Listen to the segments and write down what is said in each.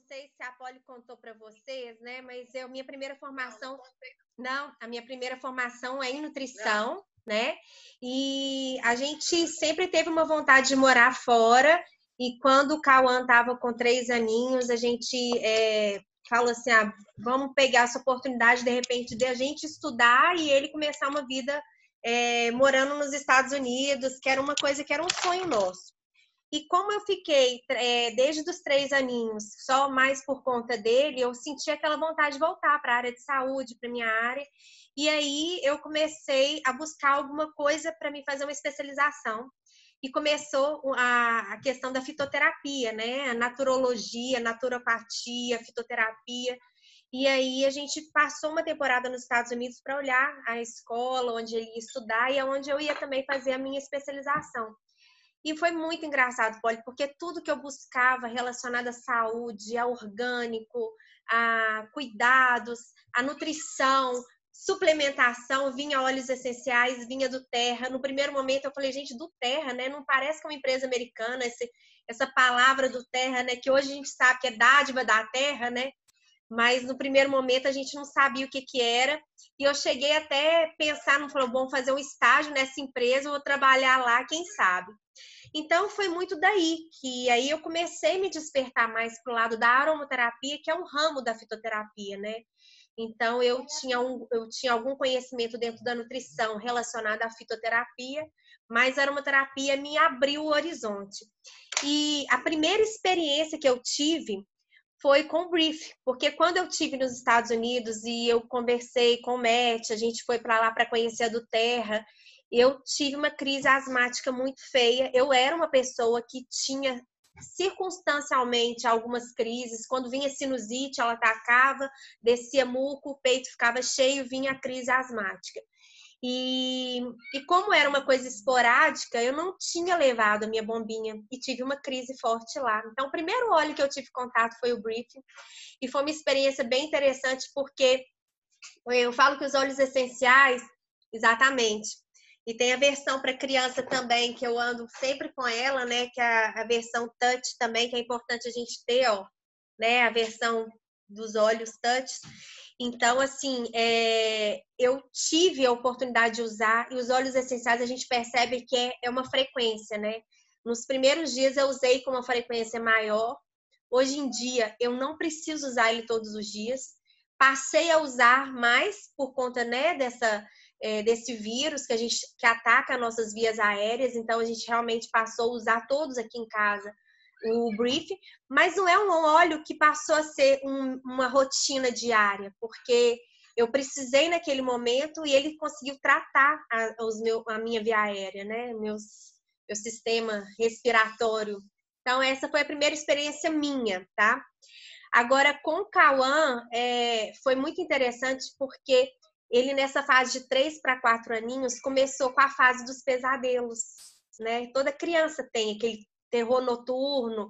sei se a Poli contou para vocês, né? Mas minha primeira formação, a minha primeira formação é em nutrição, né? E a gente sempre teve uma vontade de morar fora. E quando o Cauã estava com 3 aninhos, a gente falou assim: vamos pegar essa oportunidade, de repente, de a gente estudar e ele começar uma vida morando nos Estados Unidos, que era uma coisa que era um sonho nosso. E como eu fiquei desde os 3 aninhos, só mais por conta dele, eu senti aquela vontade de voltar para a área de saúde, para minha área. E aí eu comecei a buscar alguma coisa para me fazer uma especialização. E começou a questão da fitoterapia, né? A naturologia, naturopatia, fitoterapia. E aí a gente passou uma temporada nos Estados Unidos para olhar a escola onde ele ia estudar e onde eu ia também fazer a minha especialização. E foi muito engraçado, Poli, porque tudo que eu buscava relacionado à saúde, a orgânico, a cuidados, a nutrição, suplementação, vinha óleos essenciais, vinha do Terra. No primeiro momento eu falei, gente, do Terra, né? Não parece que é uma empresa americana, essa palavra do Terra, né? Que hoje a gente sabe que é dádiva da Terra, né? Mas no primeiro momento a gente não sabia o que era. E eu cheguei até a pensar, não falou, bom, fazer um estágio nessa empresa, vou trabalhar lá, quem sabe. Então foi muito daí que aí eu comecei a me despertar mais para o lado da aromaterapia, que é um ramo da fitoterapia, né? Então eu tinha algum conhecimento dentro da nutrição relacionado à fitoterapia, mas a aromaterapia me abriu o horizonte. E a primeira experiência que eu tive foi com o Brief, porque quando eu tive nos Estados Unidos e eu conversei com o Matt, a gente foi para lá para conhecer a do Terra, eu tive uma crise asmática muito feia. Eu era uma pessoa que tinha circunstancialmente algumas crises. Quando vinha sinusite, ela atacava, descia muco, o peito ficava cheio, vinha a crise asmática. E como era uma coisa esporádica, eu não tinha levado a minha bombinha e tive uma crise forte lá. Então, o primeiro óleo que eu tive contato foi o Brief e foi uma experiência bem interessante porque eu falo que os óleos essenciais, exatamente. E tem a versão para criança também, que eu ando sempre com ela, né? Que é a versão touch também, que é importante a gente ter, ó, né? A versão dos óleos touch. Então, assim, eu tive a oportunidade de usar, e os óleos essenciais a gente percebe que é uma frequência, né? Nos primeiros dias eu usei com uma frequência maior. Hoje em dia, eu não preciso usar ele todos os dias. Passei a usar mais por conta, né, desse vírus que ataca nossas vias aéreas. Então, a gente realmente passou a usar todos aqui em casa o Brief, mas não é um óleo que passou a ser uma rotina diária, porque eu precisei naquele momento e ele conseguiu tratar a minha via aérea, né? Meu sistema respiratório. Então, essa foi a primeira experiência minha, tá? Agora, com o Cauã, foi muito interessante porque ele, nessa fase de 3 para 4 aninhos, começou com a fase dos pesadelos, né? Toda criança tem aquele terror noturno.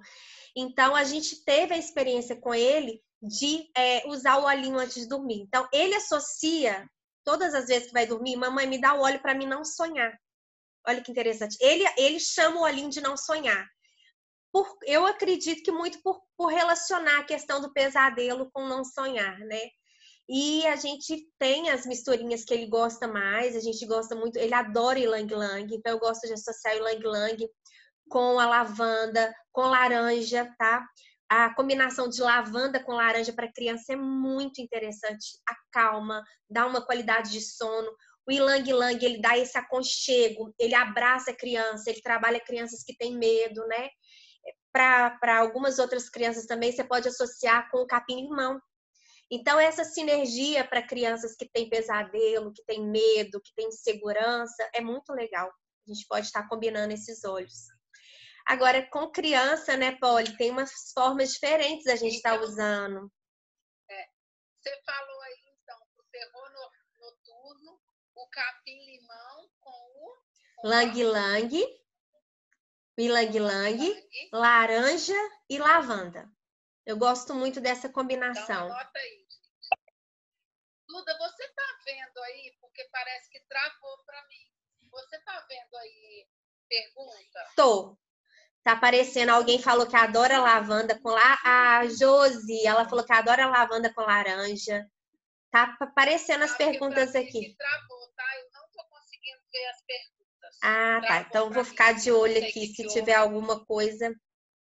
Então, a gente teve a experiência com ele de usar o olhinho antes de dormir. Então, ele associa, todas as vezes que vai dormir, mamãe, me dá o óleo para mim não sonhar. Olha que interessante. Ele chama o olhinho de não sonhar. Eu acredito que muito por relacionar a questão do pesadelo com não sonhar, né? E a gente tem as misturinhas que ele gosta mais, a gente gosta muito, ele adora ylang-ylang, então eu gosto de associar o ylang-ylang com a lavanda, com laranja, tá? A combinação de lavanda com laranja para criança é muito interessante, acalma, dá uma qualidade de sono. O ylang-ylang, ele dá esse aconchego, ele abraça a criança, ele trabalha crianças que têm medo, né? Para algumas outras crianças também, você pode associar com o capim-limão. Então, essa sinergia para crianças que têm pesadelo, que têm medo, que têm insegurança, é muito legal. A gente pode estar combinando esses óleos. Agora, com criança, né, Poli, tem umas formas diferentes a gente estar usando. Você falou aí, então, o terror noturno, o capim-limão com o Lang-lang, ylang-ylang, laranja e lavanda. Eu gosto muito dessa combinação. Então, anota aí. Duda, você está vendo aí, porque parece que travou para mim. Você está vendo aí pergunta? Tô. Tá aparecendo, alguém falou que adora lavanda com a Josi, ela falou que adora lavanda com laranja. Tá aparecendo as perguntas aqui. Travou, tá? Eu não tô conseguindo ver as perguntas. Ah, tá. Então vou ficar de olho aqui se tiver alguma coisa.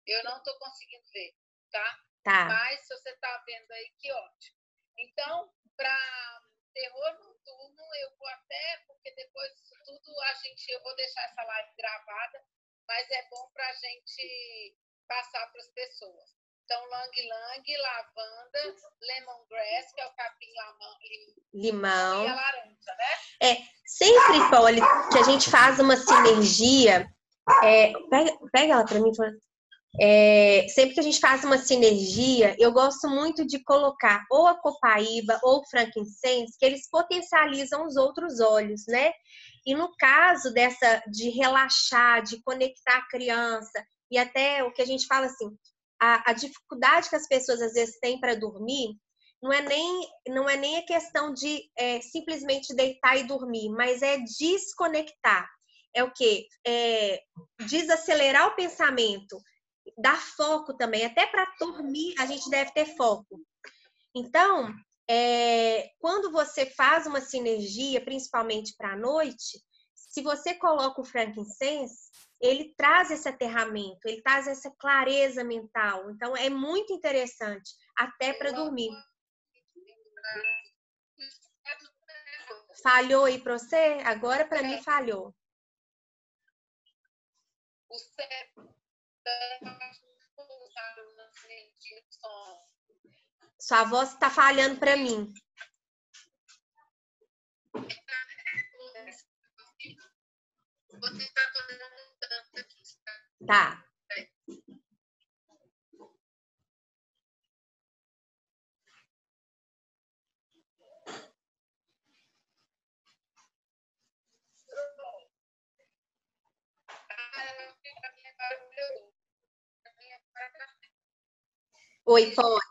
Eu não tô conseguindo ver, tá? Tá. Mas se você tá vendo aí, que ótimo. Então, para terror noturno, eu vou até, porque depois disso tudo eu vou deixar essa live gravada, mas é bom para a gente passar para as pessoas. Então, lang-lang, lavanda, lemongrass, que é o capim-limão, e a laranja, né? Sempre, Polly, que a gente faz uma sinergia. Pega ela para mim, por favor. Sempre que a gente faz uma sinergia, eu gosto muito de colocar ou a copaíba ou o frankincense, que eles potencializam os outros óleos, né? E no caso de relaxar, de conectar a criança, e até o que a gente fala assim, a dificuldade que as pessoas às vezes têm para dormir, não é nem a questão de simplesmente deitar e dormir, mas é desconectar. É o quê? Desacelerar o pensamento, dar foco também. Até para dormir, a gente deve ter foco. Então, quando você faz uma sinergia, principalmente para a noite, se você coloca o frankincense, ele traz esse aterramento, ele traz essa clareza mental. Então, é muito interessante, até para dormir. Falhou aí para você? Agora, para mim, falhou. O cérebro Sua voz está falhando para mim. Vou tentar fazer uma mudança aqui. Tá. Oi, pode.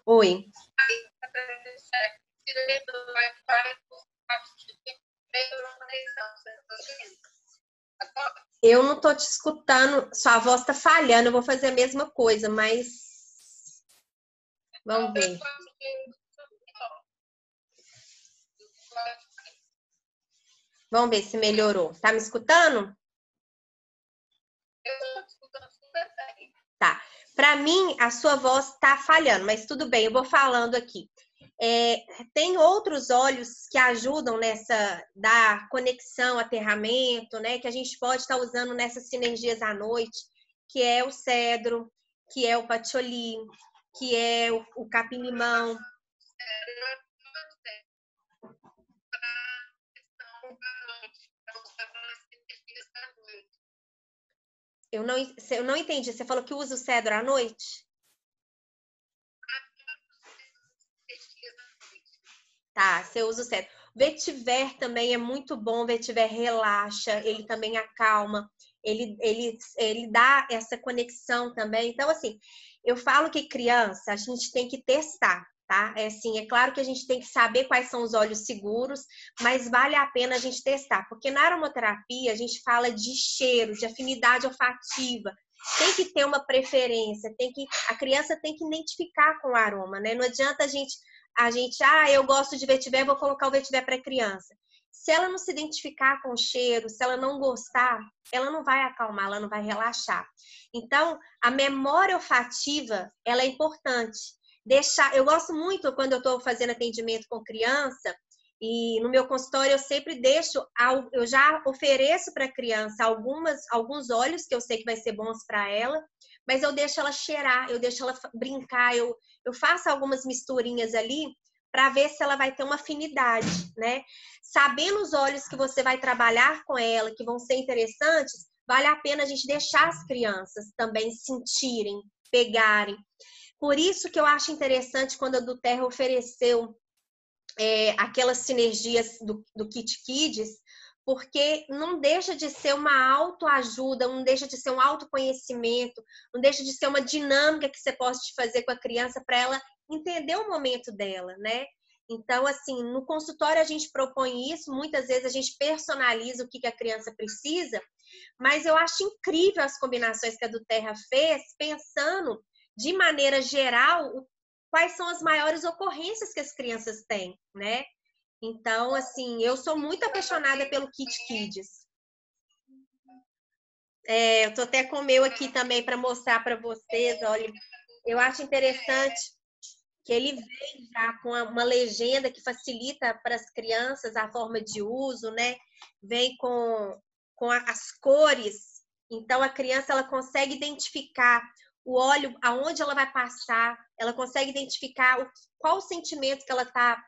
Oi. Eu não tô te escutando, sua voz tá falhando, eu vou fazer a mesma coisa, mas vamos ver. Vamos ver se melhorou. Tá me escutando? Eu tô te escutando super bem. Tá. Para mim, a sua voz tá falhando, mas tudo bem, eu vou falando aqui. Tem outros óleos que ajudam da conexão, aterramento, né? Que a gente pode estar usando nessas sinergias à noite, que é o cedro, que é o patchouli, que é o capim-limão. Eu não entendi. Você falou que usa o cedro à noite? Tá, você usa o cedro. Vetiver também é muito bom. Vetiver relaxa, ele também acalma. Ele dá essa conexão também. Então, assim, eu falo que criança, a gente tem que testar, tá? É claro que a gente tem que saber quais são os óleos seguros, mas vale a pena a gente testar, porque na aromaterapia a gente fala de cheiro, de afinidade olfativa. Tem que ter uma preferência, a criança tem que identificar com o aroma, né? Não adianta a gente, eu gosto de vetiver, vou colocar o vetiver para criança. Se ela não se identificar com o cheiro, se ela não gostar, ela não vai acalmar, ela não vai relaxar. Então, a memória olfativa, ela é importante. Eu gosto muito quando eu estou fazendo atendimento com criança, e no meu consultório eu sempre eu já ofereço para a criança alguns óleos que eu sei que vai ser bons para ela, mas eu deixo ela cheirar, eu deixo ela brincar, eu faço algumas misturinhas ali para ver se ela vai ter uma afinidade, né? Sabendo os óleos que você vai trabalhar com ela, que vão ser interessantes, vale a pena a gente deixar as crianças também sentirem, pegarem. Por isso que eu acho interessante quando a Duterra ofereceu aquelas sinergias do Kit Kids, porque não deixa de ser uma autoajuda, não deixa de ser um autoconhecimento, não deixa de ser uma dinâmica que você pode fazer com a criança para ela entender o momento dela, né? Então, assim, no consultório a gente propõe isso, muitas vezes a gente personaliza o que a criança precisa, mas eu acho incrível as combinações que a do Terra fez, pensando de maneira geral quais são as maiores ocorrências que as crianças têm, né? Então, assim, eu sou muito apaixonada pelo Kit Kids. Eu tô até com o meu aqui também para mostrar para vocês, olha, eu acho interessante que ele vem já com uma legenda que facilita para as crianças a forma de uso, né? Vem com as cores, então a criança ela consegue identificar o óleo, aonde ela vai passar, ela consegue identificar qual o sentimento que ela está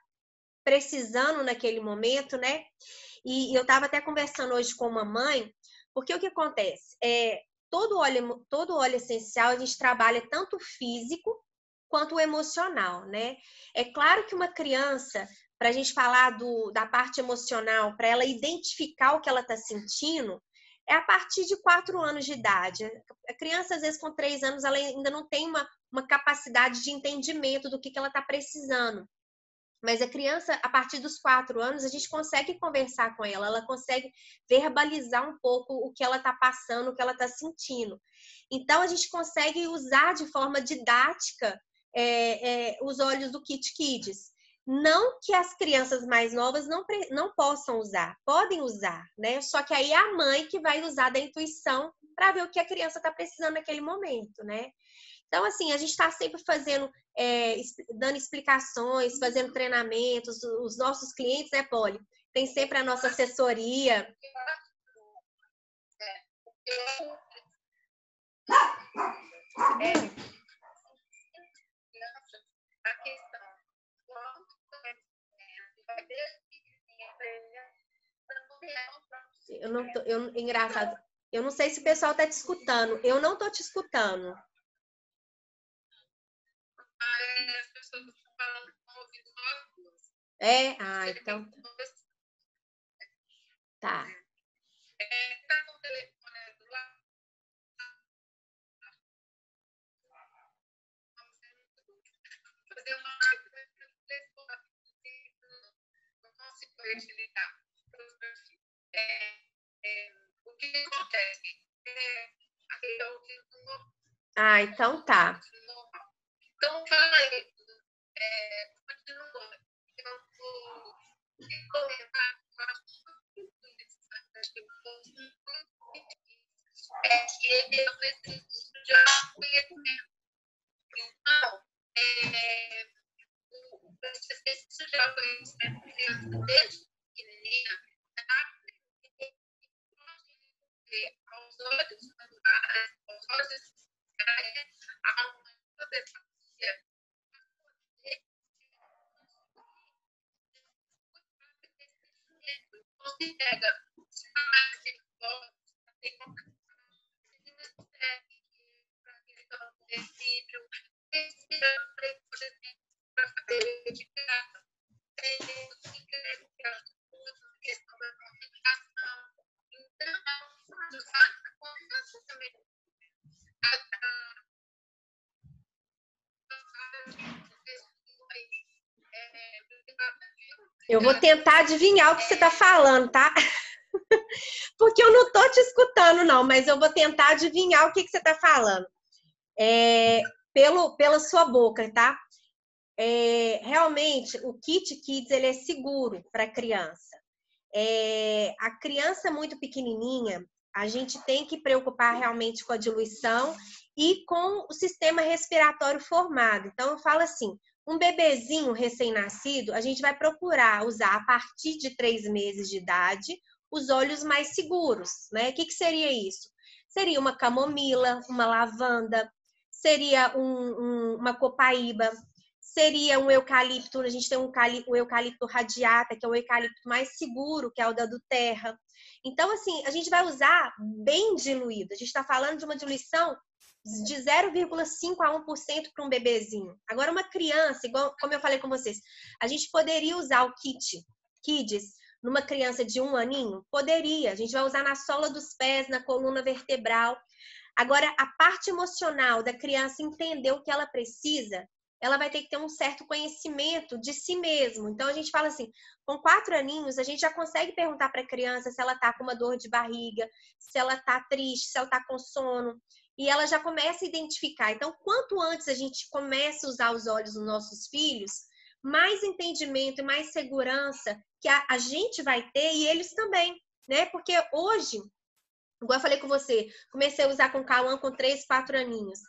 precisando naquele momento, né? E eu estava até conversando hoje com uma mãe, porque o que acontece? Todo óleo essencial a gente trabalha tanto o físico quanto o emocional, né? É claro que uma criança, para a gente falar da parte emocional, para ela identificar o que ela está sentindo, é a partir de 4 anos de idade. A criança, às vezes, com 3 anos, ela ainda não tem uma capacidade de entendimento do que ela está precisando. Mas a criança, a partir dos 4 anos, a gente consegue conversar com ela, ela consegue verbalizar um pouco o que ela está passando, o que ela está sentindo. Então, a gente consegue usar de forma didática os olhos do Kit Kids. Não que as crianças mais novas não possam usar, podem usar, né? Só que aí é a mãe que vai usar da intuição para ver o que a criança está precisando naquele momento, né? Então, assim, a gente está sempre dando explicações, fazendo treinamentos, os nossos clientes, né, Poli? Tem sempre a nossa assessoria. Engraçado. Eu não sei se o pessoal está te escutando. Eu não estou te escutando. As pessoas estão falando com ouvido então. Tá. Tá no telefone do lado. Fazer uma não consigo utilizar para os meus filhos. O que acontece? Então tá. Então, fala aí. Continua. Eu vou comentar. Ele é um exercício de autoconhecimento. Então, esse exercício de autoconhecimento desde pequenininha, aos olhos naturais, aos olhos a uma empatia. Você pega Eu vou tentar adivinhar o que você está falando, tá? Porque eu não tô te escutando, não, mas eu vou tentar adivinhar o que você está falando. Pela sua boca, tá? Realmente, o Kit Kids ele é seguro para a criança. A criança muito pequenininha, a gente tem que preocupar realmente com a diluição e com o sistema respiratório formado. Então, eu falo assim, um bebezinho recém-nascido, a gente vai procurar usar a partir de 3 meses de idade os óleos mais seguros, né? O que seria isso? Seria uma camomila, uma lavanda, seria uma copaíba, seria um eucalipto, a gente tem o eucalipto radiata, que é o eucalipto mais seguro, que é o da do Terra. Então, assim, a gente vai usar bem diluído. A gente está falando de uma diluição de 0,5 a 1% para um bebezinho. Agora, uma criança, igual como eu falei com vocês, a gente poderia usar o Kit Kids numa criança de 1 aninho? Poderia. A gente vai usar na sola dos pés, na coluna vertebral. Agora, a parte emocional da criança entender o que ela precisa, ela vai ter que ter um certo conhecimento de si mesmo. Então, a gente fala assim, com 4 aninhos, a gente já consegue perguntar para a criança se ela está com uma dor de barriga, se ela está triste, se ela está com sono, e ela já começa a identificar. Então, quanto antes a gente começa a usar os olhos dos nossos filhos, mais entendimento e mais segurança que a gente vai ter e eles também, né? Porque hoje, igual eu falei com você, comecei a usar com o Cauã com 3, 4 aninhos.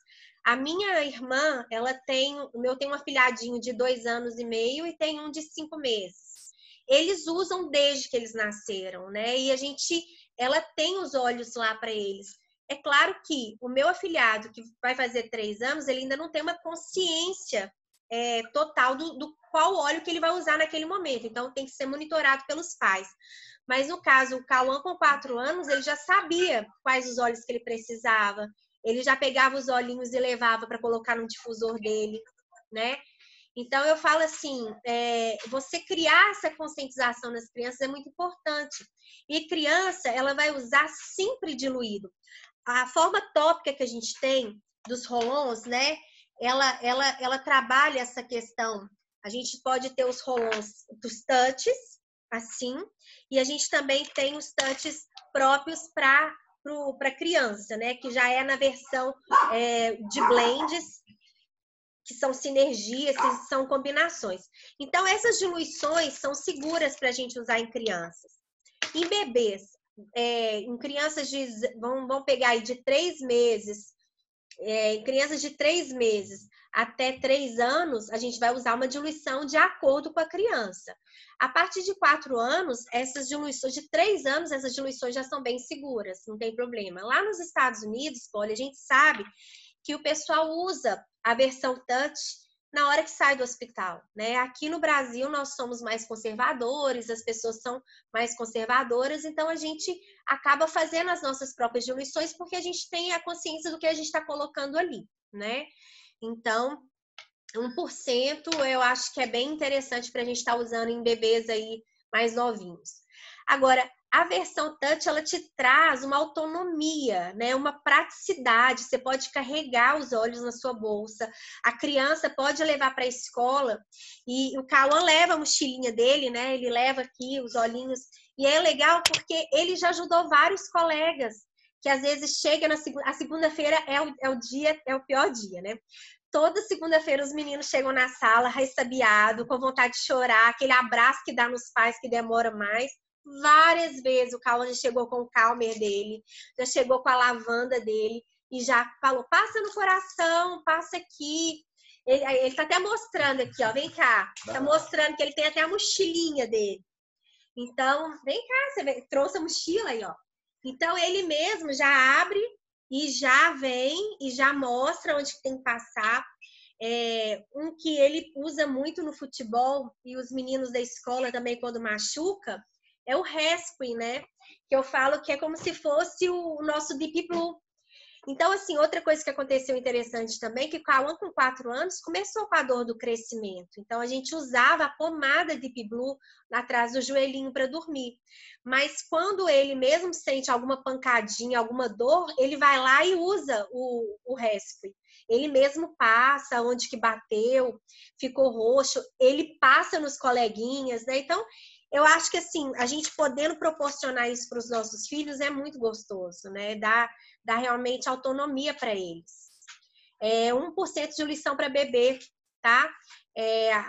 A minha irmã, eu tenho um afilhadinho de 2 anos e meio e tem um de 5 meses. Eles usam desde que eles nasceram, né? E ela tem os olhos lá para eles. É claro que o meu afilhado, que vai fazer 3 anos, ele ainda não tem uma consciência total do qual óleo que ele vai usar naquele momento. Então, tem que ser monitorado pelos pais. Mas, no caso, o Cauã, com 4 anos, ele já sabia quais os óleos que ele precisava. Ele já pegava os olhinhos e levava para colocar no difusor dele, né? Então, eu falo assim, você criar essa conscientização nas crianças é muito importante. E criança, ela vai usar sempre diluído. A forma tópica que a gente tem dos roll-ons, né? Ela trabalha essa questão. A gente pode ter os roll-ons dos touches, assim, e a gente também tem os touches próprios para criança, né? Que já é na versão de blends, que são sinergias, que são combinações. Então, essas diluições são seguras para a gente usar em crianças. Em bebês, em crianças vamos pegar aí de 3 meses, em crianças de 3 meses até 3 anos, a gente vai usar uma diluição de acordo com a criança. A partir de 4 anos, essas diluições, de 3 anos, essas diluições já são bem seguras, não tem problema. Lá nos Estados Unidos, olha, a gente sabe que o pessoal usa a versão touch na hora que sai do hospital, né? Aqui no Brasil nós somos mais conservadores, as pessoas são mais conservadoras, então a gente acaba fazendo as nossas próprias diluições porque a gente tem a consciência do que a gente está colocando ali, né? Então, 1% eu acho que é bem interessante para a gente estar usando em bebês aí mais novinhos. Agora, a versão touch, ela te traz uma autonomia, né? Uma praticidade. Você pode carregar os olhos na sua bolsa. A criança pode levar para a escola. E o Cauã leva a mochilinha dele, né? Ele leva aqui os olhinhos. E é legal porque ele já ajudou vários colegas que às vezes chega a segunda-feira é o pior dia, né? Toda segunda-feira os meninos chegam na sala ressabiado, com vontade de chorar, aquele abraço que dá nos pais que demora mais. Várias vezes o Cauã já chegou com o calmer dele, já chegou com a lavanda dele e já falou, passa no coração, passa aqui. Ele tá até mostrando aqui, ó, vem cá. Tá mostrando que ele tem até a mochilinha dele. Então, vem cá, você trouxe a mochila aí, ó. Então, ele mesmo já abre e já vem e já mostra onde tem que passar. Um que ele usa muito no futebol e os meninos da escola também quando machuca é o Rescue, né? Que eu falo que é como se fosse o nosso Deep Blue. Então, assim, outra coisa que aconteceu interessante também, que o Cauã, com 4 anos, começou com a dor do crescimento. Então, a gente usava a pomada Deep Blue atrás do joelhinho para dormir. Mas quando ele mesmo sente alguma pancadinha, alguma dor, ele vai lá e usa o Rescue. Ele mesmo passa onde que bateu, ficou roxo, ele passa nos coleguinhas, né? Então, eu acho que, assim, a gente podendo proporcionar isso para os nossos filhos é muito gostoso, né? Dá realmente autonomia para eles. 1% de lição para bebê, tá?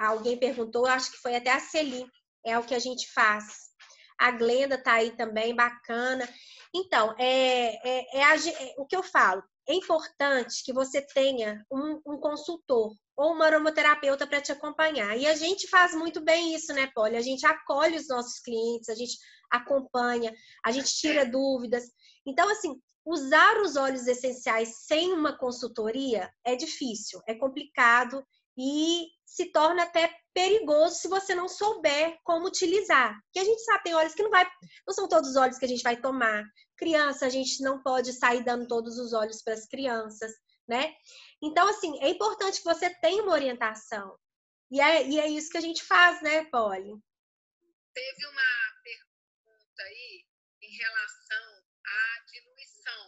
Alguém perguntou, acho que foi até a Celi, é o que a gente faz. A Glenda tá aí também, bacana. Então, o que eu falo, é importante que você tenha um consultor ou uma aromaterapeuta para te acompanhar. E a gente faz muito bem isso, né, Polly? A gente acolhe os nossos clientes, a gente acompanha, a gente tira dúvidas. Então, assim, usar os óleos essenciais sem uma consultoria é difícil, é complicado e se torna até perigoso se você não souber como utilizar. Porque a gente sabe, tem óleos que não são todos os óleos que a gente vai tomar. Criança, a gente não pode sair dando todos os óleos para as crianças, né? Então, assim, é importante que você tenha uma orientação. E é isso que a gente faz, né, Polly? Teve uma pergunta aí em relação à diluição.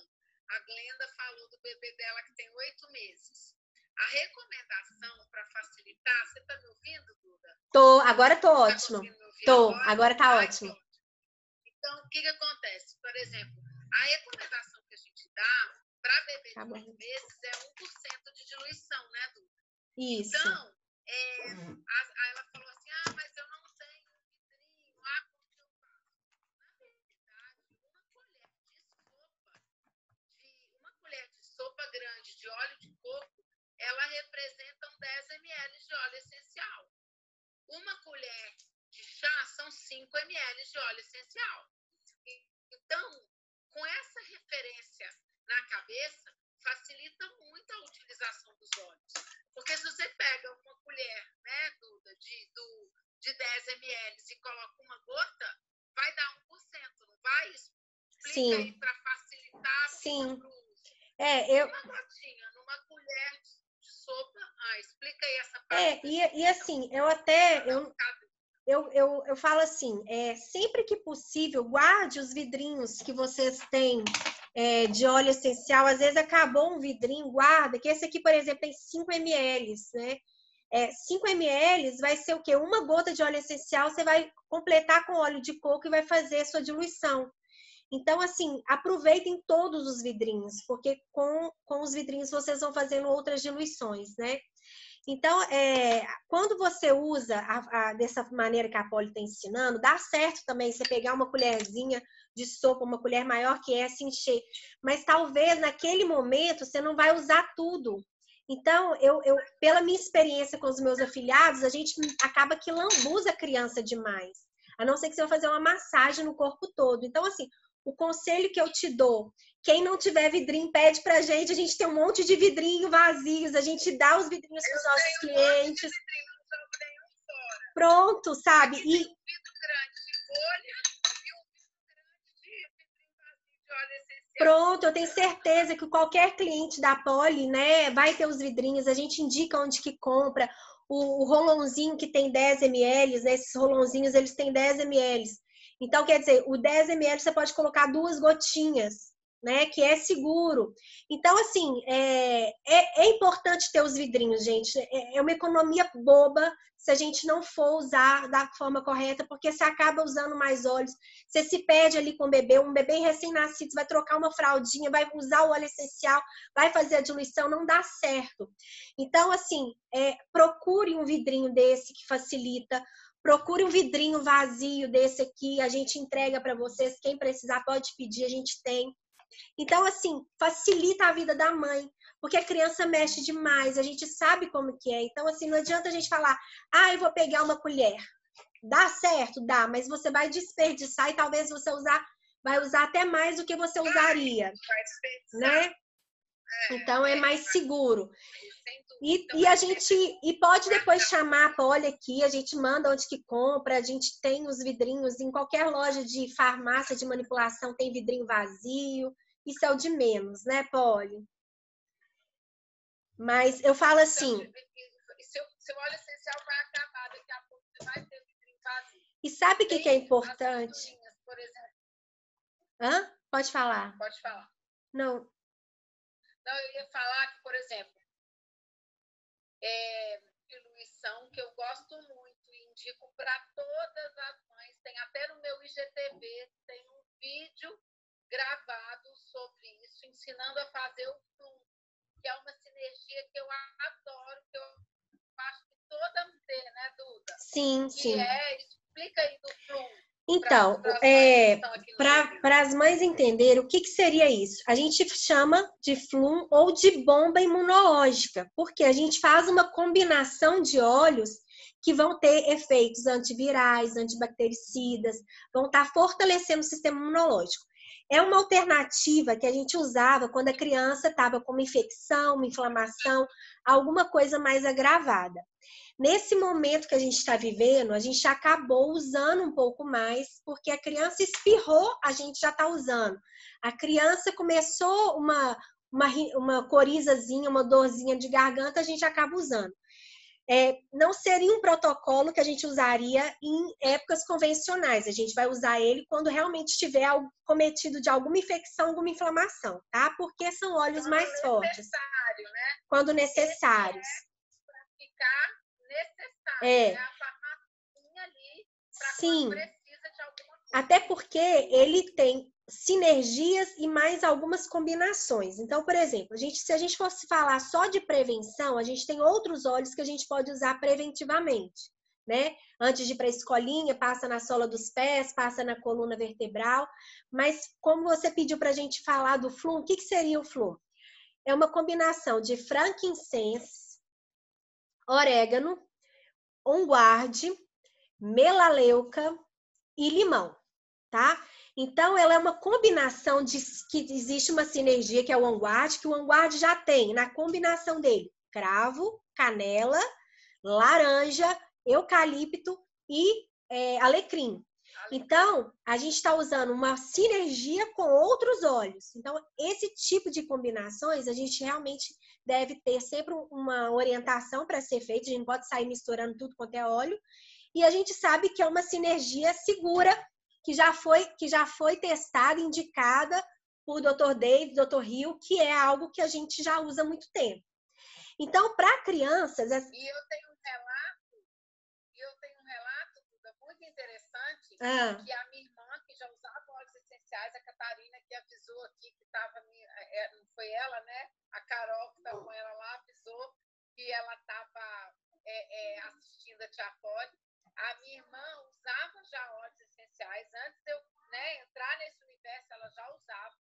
A Glenda falou do bebê dela que tem 8 meses. A recomendação para facilitar, você está me ouvindo, Duda? Agora tô ótimo. Agora tá ótimo. Então, o que acontece? Por exemplo, a recomendação que a gente dá para bebê de 2 meses é 1% de diluição, né, Duda? Isso. Então, ela falou assim, mas eu não tenho vidrinho, como que eu faço? Na verdade, uma colher de sopa grande de óleo de coco, ela representa 10 ml de óleo essencial. Uma colher de chá são 5 ml de óleo essencial. Então, com essa referência na cabeça, facilita muito a utilização dos óleos. Porque se você pega uma colher, né, Duda, de 10 ml e coloca uma gota, vai dar 1%, não vai? Explica aí para facilitar. Sim. Uma gotinha, numa colher de sopa. Explica aí essa parte. E assim, eu falo assim, sempre que possível, guarde os vidrinhos que vocês têm de óleo essencial. Às vezes acabou um vidrinho, guarda, que esse aqui, por exemplo, tem 5 ml, né? 5 ml vai ser o quê? Uma gota de óleo essencial, você vai completar com óleo de coco e vai fazer a sua diluição. Então, assim, aproveitem todos os vidrinhos, porque com os vidrinhos vocês vão fazendo outras diluições, né? Então, quando você usa dessa maneira que a Polly está ensinando, dá certo também você pegar uma colherzinha de sopa, uma colher maior que essa, encher. Mas talvez naquele momento você não vai usar tudo. Então, pela minha experiência com os meus afilhados, a gente acaba que lambuza a criança demais. A não ser que você vai fazer uma massagem no corpo todo. Então, assim, o conselho que eu te dou, quem não tiver vidrinho, pede pra gente. A gente tem um monte de vidrinho vazios, a gente dá os vidrinhos para os nossos clientes. Pronto, sabe? E um vidro grande de folha e um vidro grande de vidrinho vazio de óleo essencial. Pronto, eu tenho certeza que qualquer cliente da Polly, né, vai ter os vidrinhos. A gente indica onde que compra. O rolãozinho que tem 10 ml, né, esses rolãozinhos, eles têm 10 ml. Então, quer dizer, o 10 ml você pode colocar 2 gotinhas, né? Que é seguro. Então, assim, é importante ter os vidrinhos, gente. É uma economia boba se a gente não for usar da forma correta, porque você acaba usando mais óleos. Você se perde ali com o bebê, um bebê recém-nascido, você vai trocar uma fraldinha, vai usar o óleo essencial, vai fazer a diluição, não dá certo. Então, assim, procure um vidrinho desse que facilita. Procure um vidrinho vazio desse aqui, a gente entrega para vocês. Quem precisar pode pedir, a gente tem. Então, assim, facilita a vida da mãe, porque a criança mexe demais, a gente sabe como que é. Então, assim, não adianta a gente falar, eu vou pegar uma colher. Dá certo? Dá, mas você vai desperdiçar e talvez você vai usar até mais do que você usaria, né? Então, é mais seguro. E pode depois chamar a Polly aqui, a gente manda onde que compra, a gente tem os vidrinhos em qualquer loja de farmácia de manipulação, tem vidrinho vazio, isso é o de menos, né, Polly? Mas eu falo assim... Seu óleo essencial vai acabar, daqui a pouco você vai ter vidrinho vazio. E sabe o que é importante? Por exemplo. Hã? Pode falar. Pode falar. Não, eu ia falar que, por exemplo, diluição, que eu gosto muito e indico para todas as mães. Tem até no meu IGTV, tem um vídeo gravado sobre isso, ensinando a fazer o Flum, que é uma sinergia que eu adoro, que eu acho que toda mulher, né, Duda? Sim, que sim. Explica aí do Flum. Então, para as mães entenderem o que seria isso, a gente chama de Flum ou de bomba imunológica, porque a gente faz uma combinação de óleos que vão ter efeitos antivirais, antibactericidas, vão estar fortalecendo o sistema imunológico. É uma alternativa que a gente usava quando a criança estava com uma infecção, uma inflamação, alguma coisa mais agravada. Nesse momento que a gente está vivendo, a gente acabou usando um pouco mais, porque a criança espirrou, a gente já está usando. A criança começou uma corizazinha, uma dorzinha de garganta, a gente acaba usando. não seria um protocolo que a gente usaria em épocas convencionais. A gente vai usar ele quando realmente estiver cometido de alguma infecção, alguma inflamação, tá? Porque são óleos mais fortes. Né? Quando necessários. Para ficar necessário. É. A farmacinha ali para Sim. quando precisa de alguma coisa. Até porque ele tem sinergias e mais algumas combinações. Então, por exemplo, se a gente fosse falar só de prevenção, a gente tem outros óleos que a gente pode usar preventivamente, né? Antes de ir para a escolinha, passa na sola dos pés, passa na coluna vertebral. Mas como você pediu para a gente falar do Flum, o que seria o Flum? É uma combinação de frankincense, orégano, onguarde, melaleuca e limão, tá? Então, ela é uma combinação de que existe uma sinergia, que é o onguarde, que o onguarde já tem na combinação dele cravo, canela, laranja, eucalipto e alecrim. Então, a gente está usando uma sinergia com outros óleos. Então, esse tipo de combinações, a gente realmente deve ter sempre uma orientação para ser feito. A gente não pode sair misturando tudo quanto é óleo. E a gente sabe que é uma sinergia segura, que já foi testada, indicada por Dr. David, Dr. Hill, que é algo que a gente já usa há muito tempo. Então, para crianças... E eu tenho um relato, Duda, muito interessante, que a minha irmã, que já usava óleos essenciais, a Catarina, que avisou aqui, que estava... Não foi ela, né? A Carol, que estava com ela lá, avisou que ela estava assistindo a Tia Poli. A minha irmã usava já óleos essenciais. Antes de eu entrar nesse universo, ela já usava.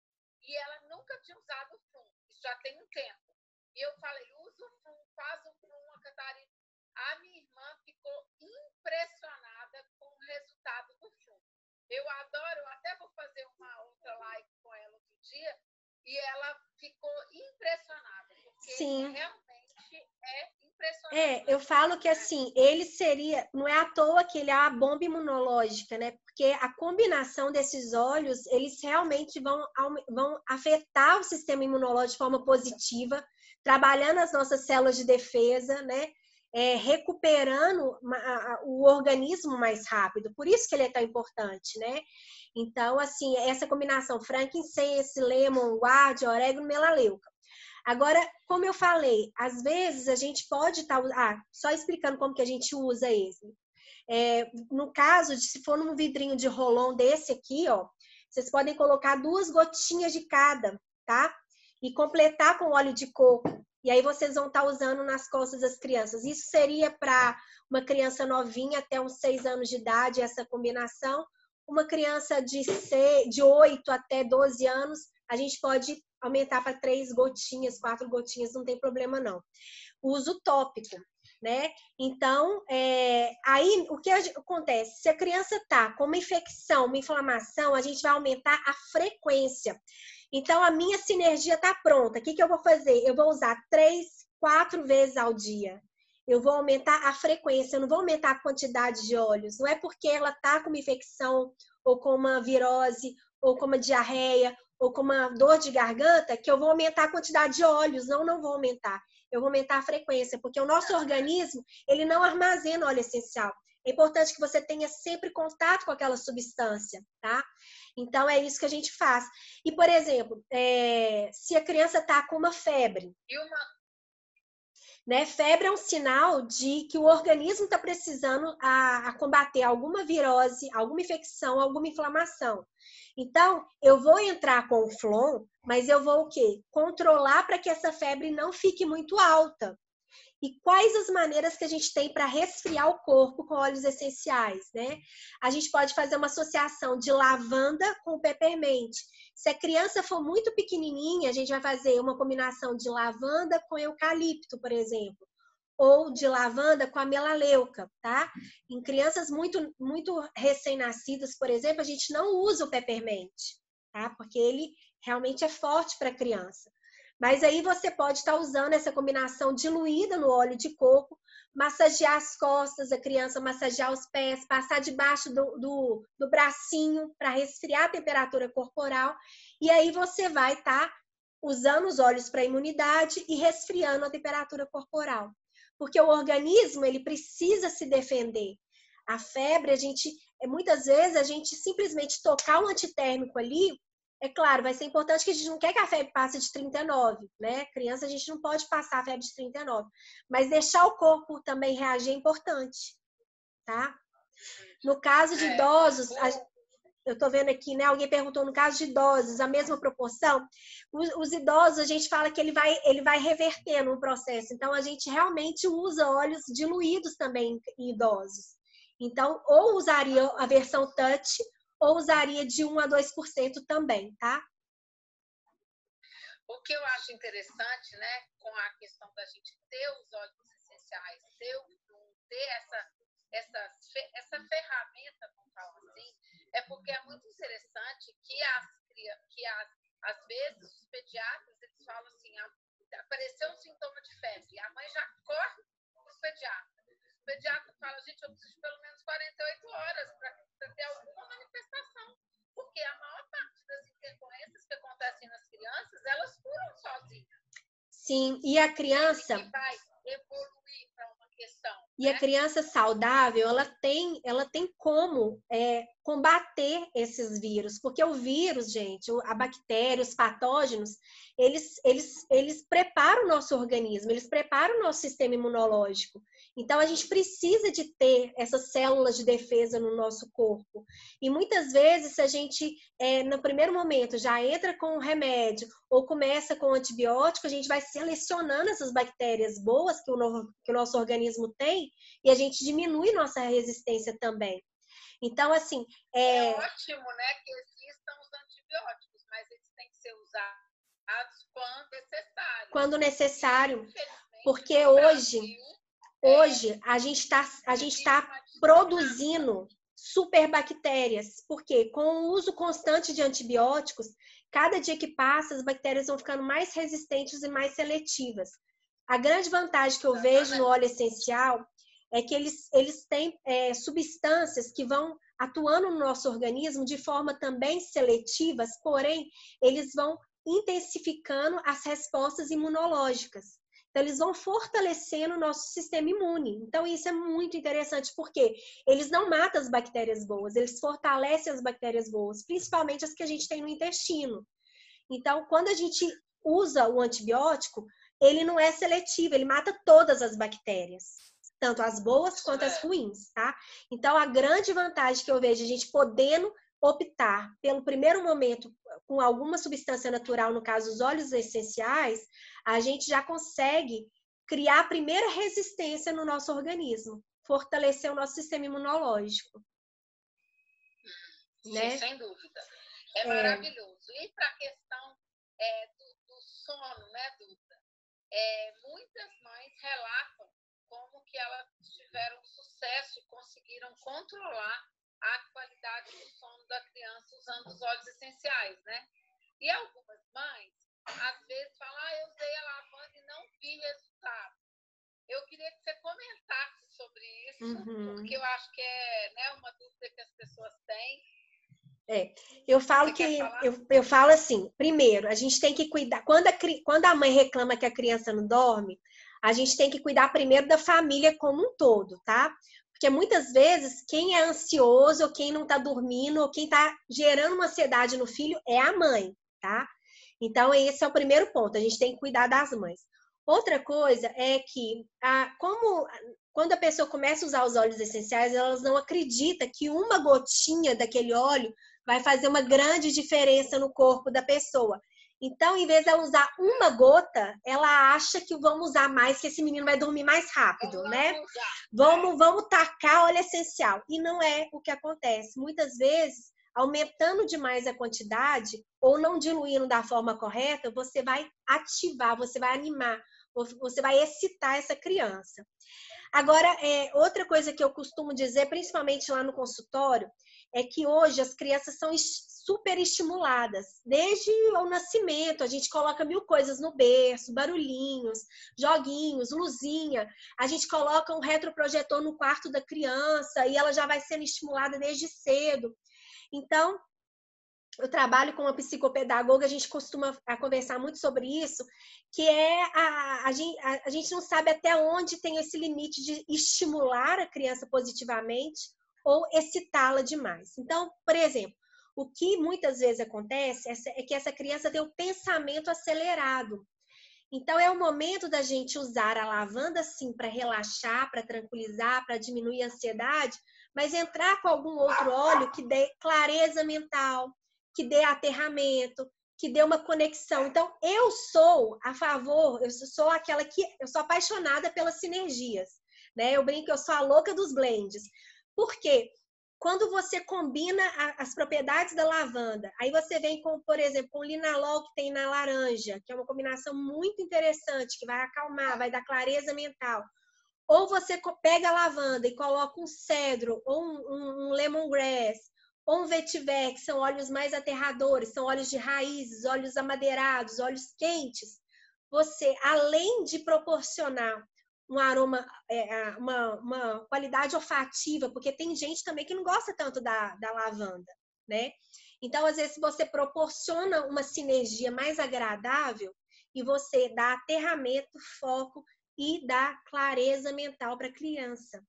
E ela nunca tinha usado o Flum. Isso já tem um tempo. E eu falei, usa o Flum, faz o Flum, a Catarina. A minha irmã ficou impressionada com o resultado do Flum. Eu adoro, eu até vou fazer uma outra live com ela outro dia. E ela ficou impressionada. Porque Sim. realmente é impressionante. Eu falo que assim, ele seria, não é à toa que ele é a bomba imunológica, né? Porque a combinação desses óleos, eles realmente vão afetar o sistema imunológico de forma positiva, trabalhando as nossas células de defesa, né? Recuperando o organismo mais rápido. Por isso que ele é tão importante, né? Então, assim, essa combinação frankincense, lemon, guarde, orégano, melaleuca. Agora, como eu falei, às vezes a gente pode estar... só explicando como que a gente usa esse. No caso, se for num vidrinho de Rolon desse aqui, ó, vocês podem colocar 2 gotinhas de cada, tá? E completar com óleo de coco. E aí vocês vão estar usando nas costas das crianças. Isso seria para uma criança novinha, até uns 6 anos de idade, essa combinação. Uma criança de 8 até 12 anos, a gente pode aumentar para 3 gotinhas, 4 gotinhas, não tem problema não. Uso tópico, né? Então, aí o que acontece? Se a criança tá com uma infecção, uma inflamação, a gente vai aumentar a frequência. Então, a minha sinergia tá pronta. O que eu vou fazer? Eu vou usar 3, 4 vezes ao dia. Eu vou aumentar a frequência, eu não vou aumentar a quantidade de óleos. Não é porque ela tá com uma infecção, ou com uma virose, ou com uma diarreia, ou com uma dor de garganta, que eu vou aumentar a quantidade de óleos. Não vou aumentar. Eu vou aumentar a frequência, porque o nosso organismo, ele não armazena óleo essencial. É importante que você tenha sempre contato com aquela substância, tá? Então, é isso que a gente faz. E, por exemplo, se a criança está com uma febre, né? Febre é um sinal de que o organismo está precisando a combater alguma virose, alguma infecção, alguma inflamação. Então, eu vou entrar com o Flon, mas eu vou o quê? Controlar para que essa febre não fique muito alta. E quais as maneiras que a gente tem para resfriar o corpo com óleos essenciais, né? A gente pode fazer uma associação de lavanda com peppermint. Se a criança for muito pequenininha, a gente vai fazer uma combinação de lavanda com eucalipto, por exemplo. Ou de lavanda com a melaleuca, tá? Em crianças muito, muito recém-nascidas, por exemplo, a gente não usa o peppermint, tá? Porque ele realmente é forte para a criança. Mas aí você pode estar usando essa combinação diluída no óleo de coco, massagear as costas da criança, massagear os pés, passar debaixo do bracinho para resfriar a temperatura corporal. E aí você vai estar usando os óleos para imunidade e resfriando a temperatura corporal. porque o organismo, ele precisa se defender. A febre, muitas vezes, a gente simplesmente tocar o antitérmico ali, é claro, vai ser importante que a gente não quer que a febre passe de 39, né? Criança, a gente não pode passar a febre de 39, mas deixar o corpo também reagir é importante, tá? No caso de idosos, eu tô vendo aqui, né? Alguém perguntou, no caso de idosos, a mesma proporção? Os idosos, a gente fala que ele vai reverter no processo. Então, a gente realmente usa óleos diluídos também em idosos. Então, ou usaria a versão touch, ou usaria de 1 a 2% também, tá? O que eu acho interessante, né, com a questão da gente ter os óleos essenciais, ter essa ferramenta, vamos falar assim, é porque é muito interessante que às vezes os pediatras eles falam assim, apareceu um sintoma de febre, a mãe já corre para o pediatra. O pediatra fala, gente, eu preciso de pelo menos 48 horas para ter alguma manifestação, porque a maior parte das intercorrências que acontecem nas crianças, elas curam sozinhas. Sim, e a criança... Que vai evoluir para uma questão. E a criança saudável, ela tem como combater esses vírus, porque o vírus, gente, a bactéria, os patógenos, eles preparam o nosso organismo, eles preparam o nosso sistema imunológico. Então, a gente precisa de ter essas células de defesa no nosso corpo. E muitas vezes, se a gente, no primeiro momento, já entra com o remédio ou começa com o antibiótico, a gente vai selecionando essas bactérias boas que o nosso organismo tem e a gente diminui nossa resistência também. Então, assim... É ótimo, né, que existam os antibióticos, mas eles têm que ser usados quando necessário. Quando necessário, porque hoje a gente tá produzindo superbactérias, porque com o uso constante de antibióticos, cada dia que passa, as bactérias vão ficando mais resistentes e mais seletivas. A grande vantagem que eu vejo no óleo essencial é que eles têm substâncias que vão atuando no nosso organismo de forma também seletivas, porém, eles vão intensificando as respostas imunológicas. Então, eles vão fortalecendo o nosso sistema imune. Então, isso é muito interessante, porque eles não matam as bactérias boas, eles fortalecem as bactérias boas, principalmente as que a gente tem no intestino. Então, quando a gente usa o antibiótico, ele não é seletivo, ele mata todas as bactérias, tanto as boas quanto as ruins, tá? Então, a grande vantagem que eu vejo a gente podendo optar pelo primeiro momento com alguma substância natural, no caso os óleos essenciais, a gente já consegue criar a primeira resistência no nosso organismo, fortalecer o nosso sistema imunológico. Sim, né? Sem dúvida. É maravilhoso. E para a questão do sono, né, Duda? Muitas mães relatam como que elas tiveram sucesso e conseguiram controlar a qualidade do sono da criança usando os óleos essenciais, né? E algumas mães, às vezes, falam, eu usei a lavanda e não vi resultado. Eu queria que você comentasse sobre isso, porque eu acho que é uma dúvida que as pessoas têm. Eu falo eu falo assim, primeiro, a gente tem que cuidar, quando a mãe reclama que a criança não dorme, a gente tem que cuidar primeiro da família como um todo, tá? Porque muitas vezes quem é ansioso, ou quem não tá dormindo, ou quem tá gerando uma ansiedade no filho é a mãe, tá? Então esse é o primeiro ponto, a gente tem que cuidar das mães. Outra coisa é que, quando a pessoa começa a usar os óleos essenciais, elas não acreditam que uma gotinha daquele óleo vai fazer uma grande diferença no corpo da pessoa. Então, em vez de ela usar uma gota, ela acha que vamos usar mais, que esse menino vai dormir mais rápido, né? Vamos tacar óleo essencial. E não é o que acontece. Muitas vezes, aumentando demais a quantidade, ou não diluindo da forma correta, você vai ativar, você vai animar, você vai excitar essa criança. Agora, outra coisa que eu costumo dizer, principalmente lá no consultório, é que hoje as crianças são super estimuladas. Desde o nascimento, a gente coloca 1000 coisas no berço, barulhinhos, joguinhos, luzinha. A gente coloca um retroprojetor no quarto da criança e ela já vai sendo estimulada desde cedo. Então, eu trabalho com uma psicopedagoga, a gente costuma conversar muito sobre isso, que é a gente não sabe até onde tem esse limite de estimular a criança positivamente ou excitá-la demais. Então, por exemplo, o que muitas vezes acontece é que essa criança tem o pensamento acelerado. Então, é o momento da gente usar a lavanda, sim, para relaxar, para tranquilizar, para diminuir a ansiedade, mas entrar com algum outro óleo que dê clareza mental, que dê aterramento, que dê uma conexão. Então, eu sou a favor, eu sou aquela que... Eu sou apaixonada pelas sinergias, né? Eu brinco que eu sou a louca dos blends. Por quê? Quando você combina as propriedades da lavanda, aí você vem com, por exemplo, com o linalol que tem na laranja, que é uma combinação muito interessante, que vai acalmar, vai dar clareza mental. Ou você pega a lavanda e coloca um cedro, ou um lemongrass, ou um vetiver, que são óleos mais aterradores, são óleos de raízes, óleos amadeirados, óleos quentes. Você, além de proporcionar um aroma, uma qualidade olfativa, porque tem gente também que não gosta tanto da lavanda, né? Então, às vezes, você proporciona uma sinergia mais agradável e você dá aterramento, foco e dá clareza mental para a criança.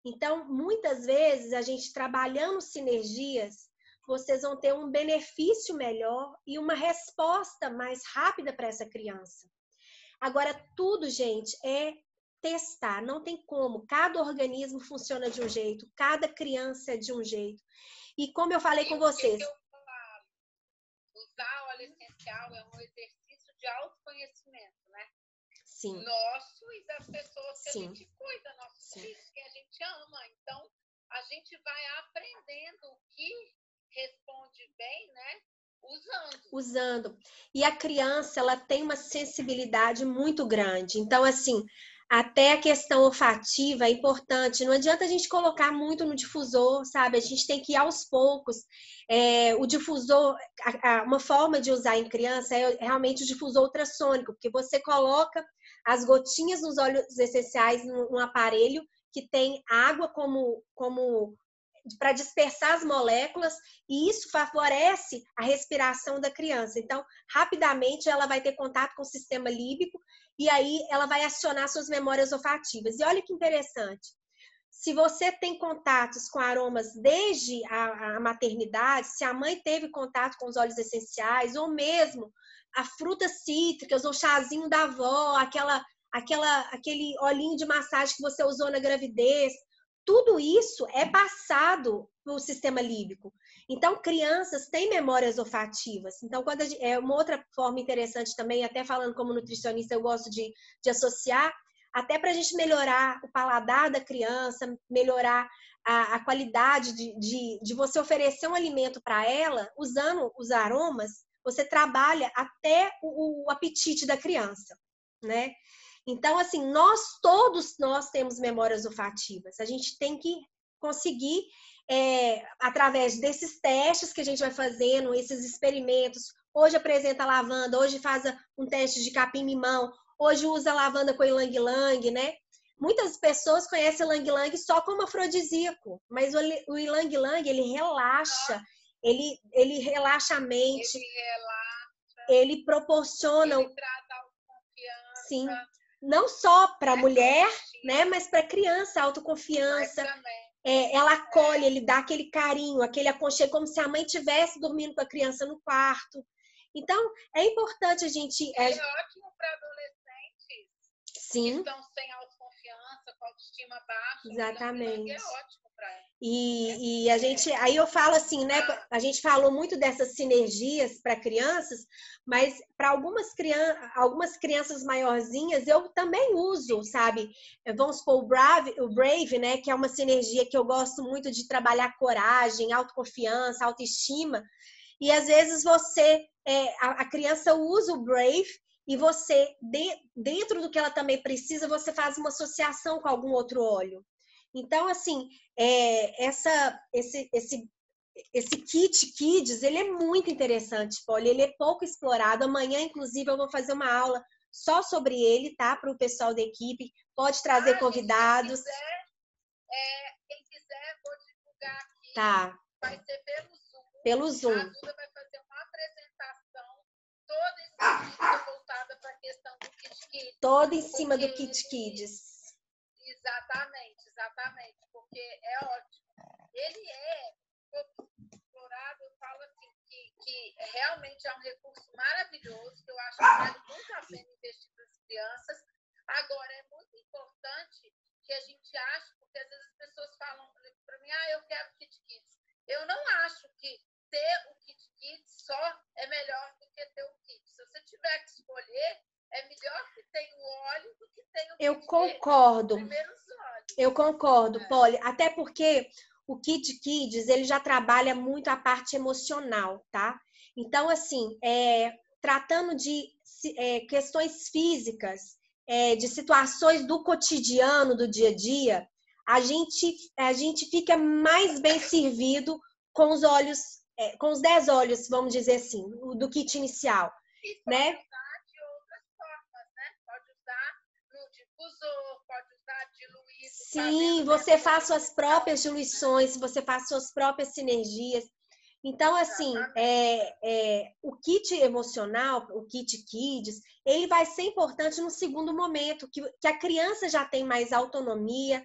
Então, muitas vezes, a gente trabalhando sinergias, vocês vão ter um benefício melhor e uma resposta mais rápida para essa criança. Agora, tudo, gente, é testar, não tem como. Cada organismo funciona de um jeito, cada criança é de um jeito. E como eu falei com vocês... Usar óleo essencial é um exercício de autoconhecimento, né? Sim. Nosso e das pessoas que Sim. a gente cuida, nossos filhos, que a gente ama. Então, a gente vai aprendendo o que responde bem, né? Usando. E a criança, ela tem uma sensibilidade muito grande. Então, assim, até a questão olfativa é importante. Não adianta a gente colocar muito no difusor, sabe? A gente tem que ir aos poucos. O difusor, uma forma de usar em criança é realmente o difusor ultrassônico, porque você coloca as gotinhas nos óleos essenciais num aparelho que tem água como para dispersar as moléculas, e isso favorece a respiração da criança. Então, rapidamente ela vai ter contato com o sistema límbico e aí ela vai acionar suas memórias olfativas. E olha que interessante, se você tem contatos com aromas desde a maternidade, se a mãe teve contato com os óleos essenciais, ou mesmo a frutas cítricas, ou chazinho da avó, aquele olhinho de massagem que você usou na gravidez, tudo isso é passado no sistema límbico. Então, crianças têm memórias olfativas. Então, é uma outra forma interessante também, até falando como nutricionista, eu gosto de associar, até para a gente melhorar o paladar da criança, melhorar a qualidade de você oferecer um alimento para ela, usando os aromas, você trabalha até o apetite da criança, né? Então, assim, todos nós temos memórias olfativas. A gente tem que conseguir, através desses testes que a gente vai fazendo, esses experimentos. Hoje apresenta lavanda, hoje faz um teste de capim-limão, hoje usa lavanda com ilang-ilang, né? Muitas pessoas conhecem o ilang-ilang só como afrodisíaco, mas o ilang-ilang, ele relaxa, ele relaxa a mente, ele proporciona... Ele traz autoconfiança. Sim. Não só para a mulher, né, mas para a criança, autoconfiança. Ela acolhe, ele dá aquele carinho, aquele aconchego, como se a mãe estivesse dormindo com a criança no quarto. Então, é importante a gente... É ótimo para adolescentes. Sim. Que estão sem autoconfiança, com autoestima baixa. Exatamente. É ótimo para eles. E a gente, aí eu falo assim, né? A gente falou muito dessas sinergias para crianças, mas para algumas crianças maiorzinhas eu também uso, sabe? Vamos supor o Brave, né? Que é uma sinergia que eu gosto muito de trabalhar coragem, autoconfiança, autoestima. E às vezes a criança usa o Brave e você, dentro do que ela também precisa, você faz uma associação com algum outro óleo. Então, assim, esse kit Kids, ele é muito interessante, Polly, ele é pouco explorado. Amanhã, inclusive, eu vou fazer uma aula só sobre ele, tá? Para o pessoal da equipe. Pode trazer convidados. Quem quiser, vou divulgar aqui. Tá. Vai ser pelo Zoom. Pelo Zoom. A Duda vai fazer uma apresentação toda específica voltada para a questão do Kit Kids. Toda em cima do Kit Kids. Exatamente, porque é ótimo. Ele é explorado, eu falo assim, que realmente é um recurso maravilhoso, que eu acho que vale muito a pena investir para as crianças. Agora, é muito importante que a gente ache, porque às vezes as pessoas falam para mim, eu quero Kit Kids. Eu não acho que ter o Kit Kids só é melhor do que ter o kit. Se você tiver que escolher, é melhor que tenha o óleo do que tenha o Eu Kit concordo. Kids. Primeiro os óleos. Eu concordo, Polly. Até porque o Kit Kids, ele já trabalha muito a parte emocional, tá? Então, assim, tratando de questões físicas, de situações do cotidiano, do dia a dia, a gente fica mais bem servido com os óleos, com os 10 óleos, vamos dizer assim, do kit inicial, né? Usar de outras formas, né? Pode usar no difusor, pode usar diluído. Sim, você faz suas próprias diluições, você faz suas próprias sinergias. Então, assim, o kit emocional, o kit kids, ele vai ser importante no segundo momento, que a criança já tem mais autonomia,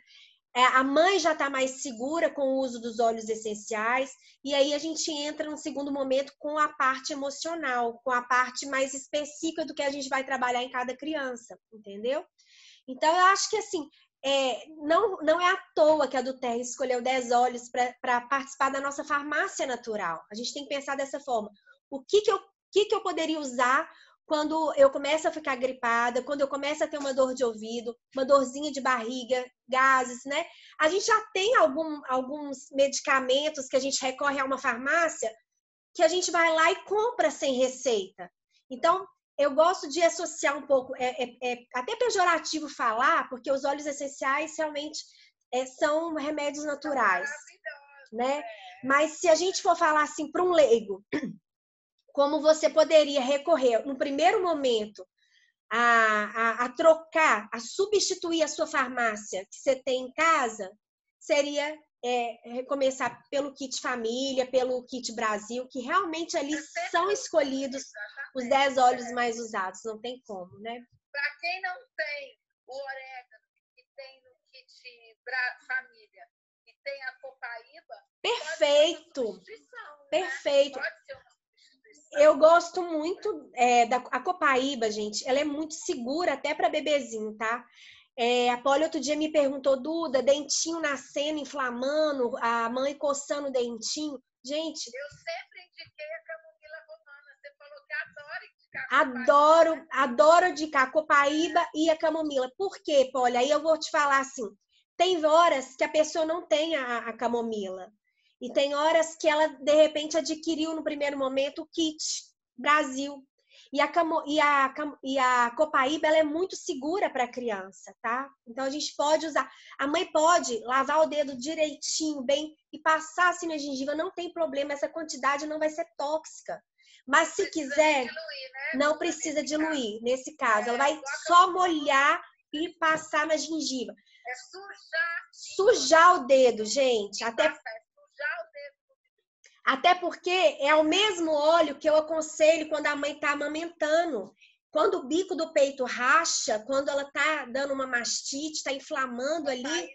a mãe já está mais segura com o uso dos óleos essenciais, e aí a gente entra no segundo momento com a parte emocional, com a parte mais específica do que a gente vai trabalhar em cada criança, entendeu? Então, eu acho que, assim, não é à toa que a Duterra escolheu 10 óleos para participar da nossa farmácia natural. A gente tem que pensar dessa forma. O que eu poderia usar quando eu começo a ficar gripada, quando eu começo a ter uma dor de ouvido, uma dorzinha de barriga, gases, né? A gente já tem alguns medicamentos que a gente recorre a uma farmácia que a gente vai lá e compra sem receita. Então, eu gosto de associar um pouco, até pejorativo falar, porque os óleos essenciais realmente são remédios naturais, né? Mas se a gente for falar assim para um leigo, como você poderia recorrer, no primeiro momento, a trocar, a substituir a sua farmácia que você tem em casa, seria recomeçar pelo kit família, pelo kit Brasil, que realmente ali são escolhidos os 10 óleos mais usados, não tem como, né? Para quem não tem o orégano que tem no kit família e tem a copaíba, perfeito, perfeito. Né? Pode ser uma eu gosto muito da copaíba, gente. Ela é muito segura até para bebezinho, tá? A Polly outro dia me perguntou, Duda, dentinho nascendo, inflamando, a mãe coçando o dentinho. Gente... Eu sempre indiquei a camomila romana. Você falou que adora indicar. Adoro indicar a copaíba e a camomila. Por quê, Polly? Aí eu vou te falar assim, tem horas que a pessoa não tem a camomila. E tem horas que ela, de repente, adquiriu no primeiro momento o kit Brasil. E a copaíba, ela é muito segura para a criança, tá? Então, a gente pode usar. A mãe pode lavar o dedo direitinho, bem, e passar assim na gengiva, não tem problema. Essa quantidade não vai ser tóxica. Mas se quiser, diluir, né? não precisa diluir. Nesse caso, ela vai só molhar e passar na gengiva. É sujar o dedo, gente. Até porque é o mesmo óleo que eu aconselho quando a mãe está amamentando. Quando o bico do peito racha, quando ela está dando uma mastite, está inflamando ali,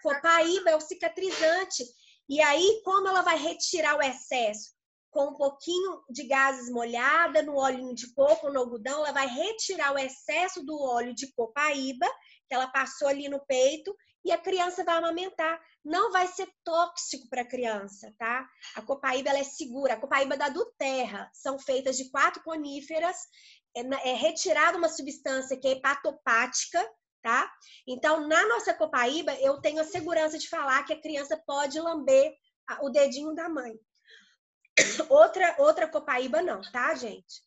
copaíba é o cicatrizante. E aí, como ela vai retirar o excesso? Com um pouquinho de gases molhada no óleo de coco, no algodão, ela vai retirar o excesso do óleo de copaíba, que ela passou ali no peito, e a criança vai amamentar. Não vai ser tóxico para a criança, tá? A copaíba, ela é segura. A copaíba da Duterra são feitas de 4 coníferas, retirada uma substância que é hepatopática, tá? Então, na nossa copaíba, eu tenho a segurança de falar que a criança pode lamber o dedinho da mãe. Outra copaíba não, tá, gente?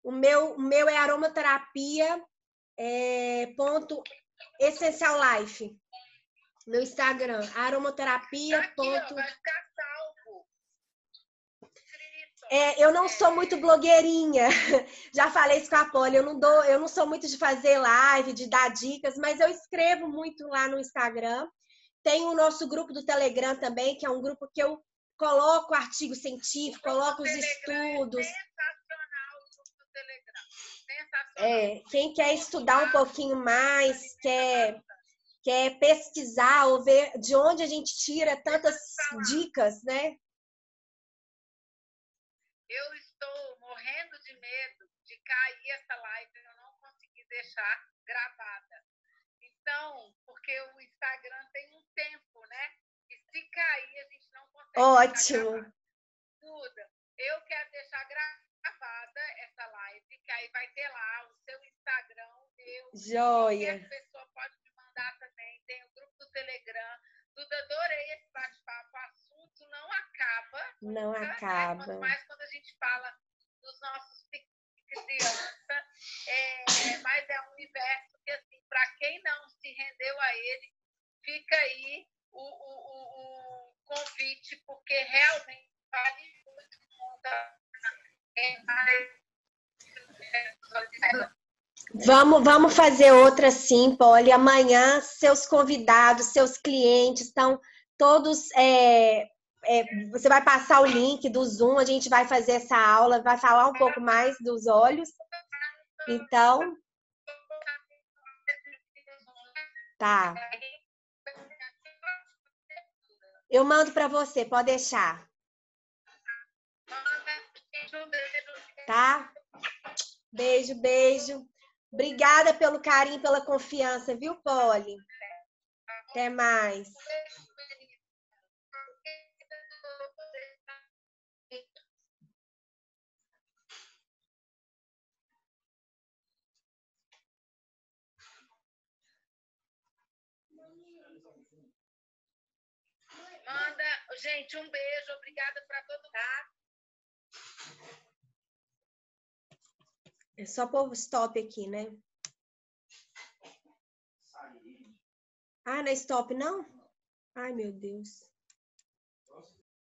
O meu é aromaterapia ponto Essential Life. Meu Instagram, aromaterapia. Aqui, ó, vai ficar salvo. Eu não sou muito blogueirinha. Já falei isso com a Polly. Eu não sou muito de fazer live, de dar dicas, mas eu escrevo muito lá no Instagram. Tem o nosso grupo do Telegram também, que é um grupo que eu coloca o artigo científico, coloca os estudos. Sensacional o grupo do Telegram. Sensacional. Quem quer estudar um pouquinho mais, quer pesquisar ou ver de onde a gente tira tantas dicas, né? Eu estou morrendo de medo de cair essa live, eu não consegui deixar gravada. Então, porque o Instagram tem um tempo, né? E se cair, a gente não consegue. Ótimo. Duda, eu quero deixar gravada essa live, que aí vai ter lá o seu Instagram, o meu. Joia. Qualquer pessoa pode me mandar também. Tem o grupo do Telegram. Duda, adorei esse bate-papo. O assunto não acaba. Não nunca, acaba. Né? Quanto mais quando a gente fala dos nossos crianças. Mas é um universo que, assim, para quem não se rendeu a ele, fica aí o convite, porque realmente vale muito Vamos fazer outra sim, Poli. Amanhã, seus convidados, seus clientes estão todos. Você vai passar o link do Zoom, a gente vai fazer essa aula, vai falar um pouco mais dos olhos. Então. Tá. Eu mando para você, pode deixar. Tá? Beijo, beijo. Obrigada pelo carinho, pela confiança, viu, Poli? Até mais. Manda, gente, um beijo, obrigada para todo mundo. É só pôr stop aqui, né? Ah, não é stop, não? Ai, meu Deus.